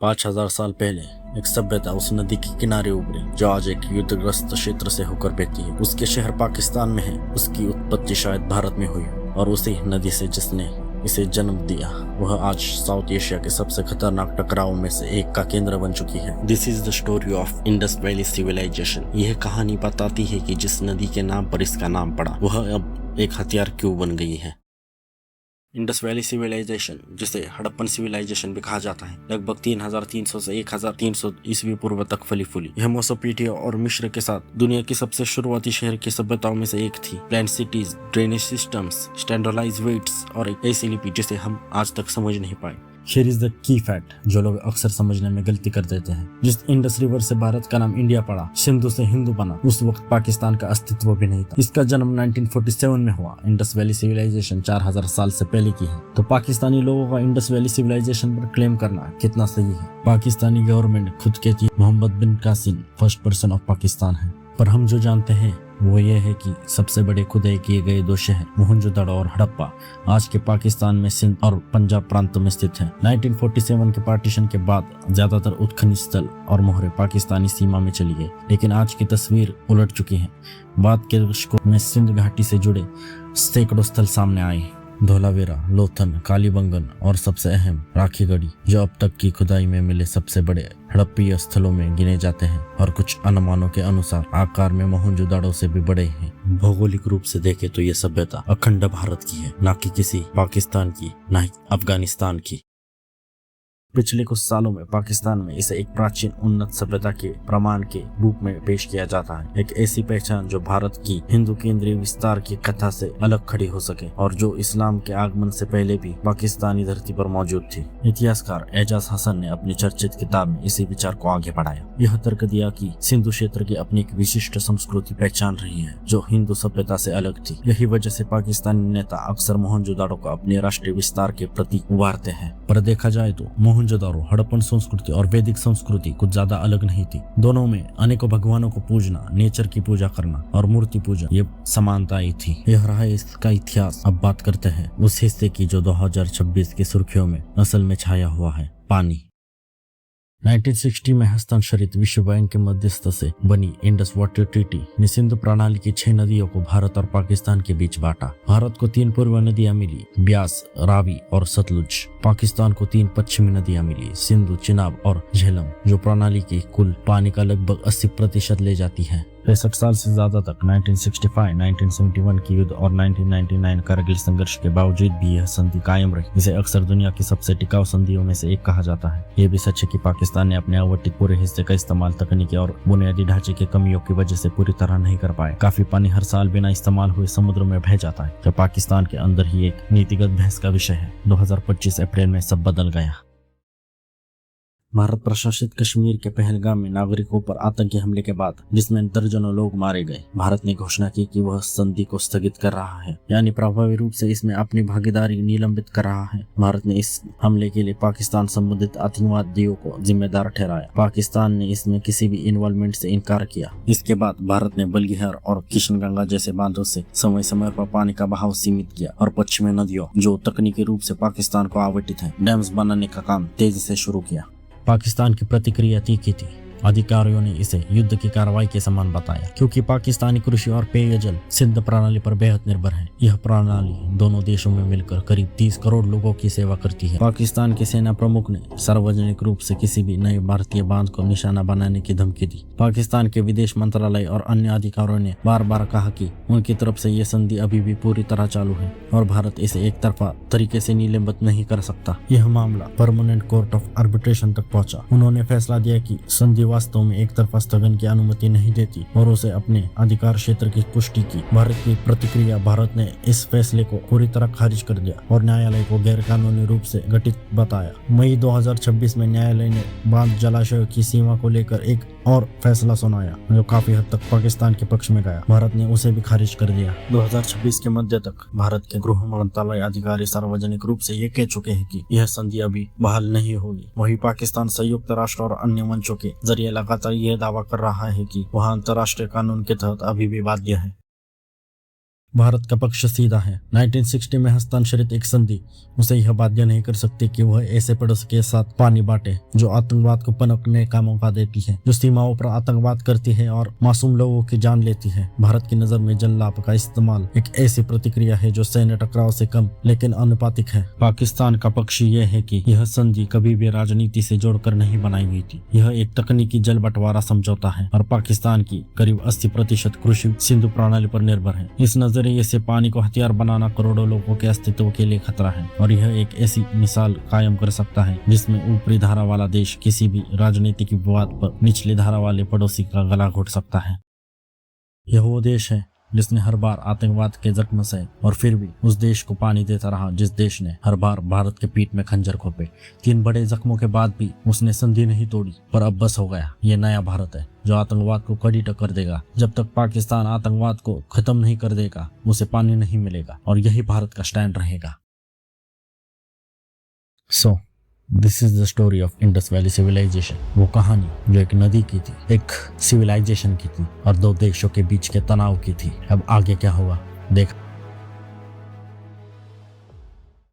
5000 साल पहले एक सभ्यता उस नदी के किनारे उभरी जो आज एक युद्धग्रस्त क्षेत्र से होकर बहती है। उसके शहर पाकिस्तान में है। उसकी उत्पत्ति शायद भारत में हुई और उसी नदी से जिसने इसे जन्म दिया वह आज साउथ एशिया के सबसे खतरनाक टकराव में से एक का केंद्र बन चुकी है। This is the story of Indus valley Civilisation. यह कहानी बताती है कि जिस नदी के नाम पर इसका नाम पड़ा वह अब एक हथियार क्यों बन गई है। इंडस वैली सिविलाइजेशन, जिसे हड़प्पन सिविलाइजेशन भी कहा जाता है, लगभग 3300 से 1300 ईस्वी पूर्व तक फली फूली। यह मेसोपोटामिया और मिस्र के साथ दुनिया की सबसे शुरुआती शहर की सभ्यताओं में से एक थी। Plan cities, drainage systems, standardised weights और एक ऐसी लिपि जिसे हम आज तक समझ नहीं पाए। Here is the key fact जो लोग अक्सर समझने में गलती कर देते हैं। जिस इंडस रिवर से भारत का नाम इंडिया पड़ा, सिंधु से हिंदू बना, उस वक्त पाकिस्तान का अस्तित्व भी नहीं था। इसका जन्म 1947 में हुआ। इंडस वैली सिविलाइजेशन 4000 साल से पहले की है। तो पाकिस्तानी लोगों का इंडस वैली सिविलाइजेशन पर क्लेम करना कितना सही है। पाकिस्तानी गवर्नमेंट खुद कहती है Muhammad bin Qasim first person of Pakistan है, पर हम जो जानते हैं वो ये है कि सबसे बड़े खुदाई किए गए दो शहर मोहनजोदड़ो और हड़प्पा आज के पाकिस्तान में सिंध और पंजाब प्रांत में स्थित हैं। 1947 के पार्टीशन के बाद ज्यादातर उत्खनन स्थल और मोहरे पाकिस्तानी सीमा में चली गई, लेकिन आज की तस्वीर उलट चुकी है। बाद के दशकों में सिंध घाटी से जुड़े सैकड़ों स्थल सामने आए। धोलावीरा, लोथन, कालीबंगन और सबसे अहम राखीगढ़ी जो अब तक की खुदाई में मिले सबसे बड़े हड़प्पीय स्थलों में गिने जाते हैं और कुछ अनुमानों के अनुसार आकार में मोहनजोदड़ो से भी बड़े हैं। भौगोलिक रूप से देखें तो ये सभ्यता अखंड भारत की है, न कि किसी पाकिस्तान की, न ही अफगानिस्तान की। पिछले कुछ सालों में पाकिस्तान में इसे एक प्राचीन उन्नत सभ्यता के प्रमाण के रूप में पेश किया जाता है। एक ऐसी पहचान जो भारत की हिंदू केंद्रीय विस्तार की कथा से अलग खड़ी हो सके और जो इस्लाम के आगमन से पहले भी पाकिस्तानी धरती पर मौजूद थी। इतिहासकार एजाज हसन ने अपनी चर्चित किताब में इसी विचार को आगे बढ़ाया। यह तर्क दिया कि सिंधु क्षेत्र की अपनी एक विशिष्ट संस्कृति पहचान रही है जो हिंदू सभ्यता से अलग थी। यही वजह से पाकिस्तानी नेता अक्सर मोहनजोदड़ो को अपने राष्ट्रीय विस्तार के प्रतीक उभारते हैं। पर देखा जाए तो मोहनजोदड़ो, हड़प्पन संस्कृति और वैदिक संस्कृति कुछ ज्यादा अलग नहीं थी। दोनों में अनेकों भगवानों को पूजना, नेचर की पूजा करना और मूर्ति पूजा ये समानताएं थी। यह रहा इसका इतिहास। अब बात करते हैं उस हिस्से की जो 2026 की सुर्खियों में असल में छाया हुआ है, पानी। 1960 में हस्ताक्षरित विश्व बैंक के मध्यस्थ से बनी इंडस वाटर ट्रीटी ने सिंधु प्रणाली की 6 नदियों को भारत और पाकिस्तान के बीच बांटा। भारत को 3 पूर्व नदियां मिली, ब्यास, रावी और सतलुज। पाकिस्तान को 3 पश्चिमी नदियां मिली, सिंधु, चिनाब और झेलम, जो प्रणाली की कुल पानी का लगभग 80% ले जाती है। 65 साल से ज्यादा तक 1965, 1971 की युद्ध और 1999 कारगिल संघर्ष के बावजूद भी यह संधि कायम रही, जिसे अक्सर दुनिया की सबसे टिकाऊ संधियों में से एक कहा जाता है। ये भी सच है कि पाकिस्तान ने अपने आवंटित पूरे हिस्से का इस्तेमाल तकनीकी और बुनियादी ढांचे की कमियों की वजह से पूरी तरह नहीं कर पाए। काफी पानी हर साल बिना इस्तेमाल हुए समुद्र में बह जाता है, जो पाकिस्तान के अंदर ही एक नीतिगत बहस का विषय है। 2025 अप्रैल में सब बदल गया। भारत प्रशासित कश्मीर के पहलगाम में नागरिकों पर आतंकी हमले के बाद जिसमें दर्जनों लोग मारे गए, भारत ने घोषणा की कि वह संधि को स्थगित कर रहा है, यानी प्रभावी रूप से इसमें अपनी भागीदारी निलंबित कर रहा है। भारत ने इस हमले के लिए पाकिस्तान संबंधित आतंकवादियों को जिम्मेदार ठहराया। पाकिस्तान ने इसमें किसी भी इन्वॉल्वमेंट से इनकार किया। इसके बाद भारत ने बल्गिहर और किशनगंगा जैसे बांधों से समय समय पर पानी का बहाव सीमित किया और पश्चिमी नदियों, जो तकनीकी रूप से पाकिस्तान को आवंटित है, डैम्स बनाने का काम तेजी से शुरू किया। पाकिस्तान की प्रतिक्रिया तीखी थी। अधिकारियों ने इसे युद्ध की कार्रवाई के समान बताया, क्योंकि पाकिस्तानी कृषि और पेयजल सिंध प्रणाली पर बेहद निर्भर है। यह प्रणाली दोनों देशों में मिलकर करीब 30 करोड़ लोगों की सेवा करती है। पाकिस्तान के सेना प्रमुख ने सार्वजनिक रूप से किसी भी नए भारतीय बांध को निशाना बनाने की धमकी दी। पाकिस्तान के विदेश मंत्रालय और अन्य अधिकारियों ने बार बार कहा कि उनकी तरफ से यह संधि अभी भी पूरी तरह चालू है और भारत इसे एक तरफा तरीके से निलंबित नहीं कर सकता। यह मामला परमानेंट कोर्ट ऑफ आर्बिट्रेशन तक पहुंचा। उन्होंने फैसला दिया कि संधि वास्तव में एक तरफा स्थगन की अनुमति नहीं देती और उसे अपने अधिकार क्षेत्र की पुष्टि की। भारत की प्रतिक्रिया, भारत ने इस फैसले को पूरी तरह खारिज कर दिया और न्यायालय को गैरकानूनी रूप से गठित बताया। मई 2026 में न्यायालय ने बांध जलाशयों की सीमा को लेकर एक और फैसला सुनाया जो काफी हद तक पाकिस्तान के पक्ष में गया। भारत ने उसे भी खारिज कर दिया। 2026 के मध्य तक भारत के गृह मंत्रालय अधिकारी सार्वजनिक रूप से ये कह चुके हैं कि यह संधि अभी बहाल नहीं होगी। वहीं पाकिस्तान संयुक्त राष्ट्र और अन्य मंचों के जरिए लगातार यह दावा कर रहा है कि वह अंतर्राष्ट्रीय कानून के तहत अभी भी बाध्य है। भारत का पक्ष सीधा है। 1960 में हस्ताक्षरित एक संधि उसे यह बाध्य नहीं कर सकती कि वह ऐसे पड़ोसी के साथ पानी बांटे जो आतंकवाद को पनपने का मौका देती है, जो सीमाओं पर आतंकवाद करती है और मासूम लोगों की जान लेती है। भारत की नजर में जललाप का इस्तेमाल एक ऐसी प्रतिक्रिया है जो सैन्य टकराव से कम लेकिन अनुपातिक है। पाकिस्तान का पक्ष यह है कि यह संधि कभी भी राजनीति से जोड़कर नहीं बनाई गई थी। यह एक तकनीकी जल बंटवारा समझौता है और पाकिस्तान की करीब 80% कृषि सिंधु प्रणाली पर निर्भर है। इस नजरिए से पानी को हथियार बनाना करोड़ों लोगों के अस्तित्व के लिए खतरा है और यह एक ऐसी मिसाल कायम कर सकता है जिसमें ऊपरी धारा वाला देश किसी भी राजनीतिक विवाद पर निचली धारा वाले पड़ोसी का गला घोट सकता है। यह वो देश है जिसने हर बार आतंकवाद के जख्म सहे और फिर भी उस देश को पानी देता रहा जिस देश ने हर बार भारत के पीठ में खंजर घोंपे। 3 बड़े जख्मों के बाद भी उसने संधि नहीं तोड़ी, पर अब बस हो गया। ये नया भारत है जो आतंकवाद को कड़ी टक्कर देगा। जब तक पाकिस्तान आतंकवाद को खत्म नहीं कर देगा उसे पानी नहीं मिलेगा और यही भारत का स्टैंड रहेगा। This is the story of Indus valley Civilisation. वो कहानी जो एक नदी की थी, एक सिविलाइजेशन की थी और 2 देशों के बीच के तनाव की थी। अब आगे क्या होगा देख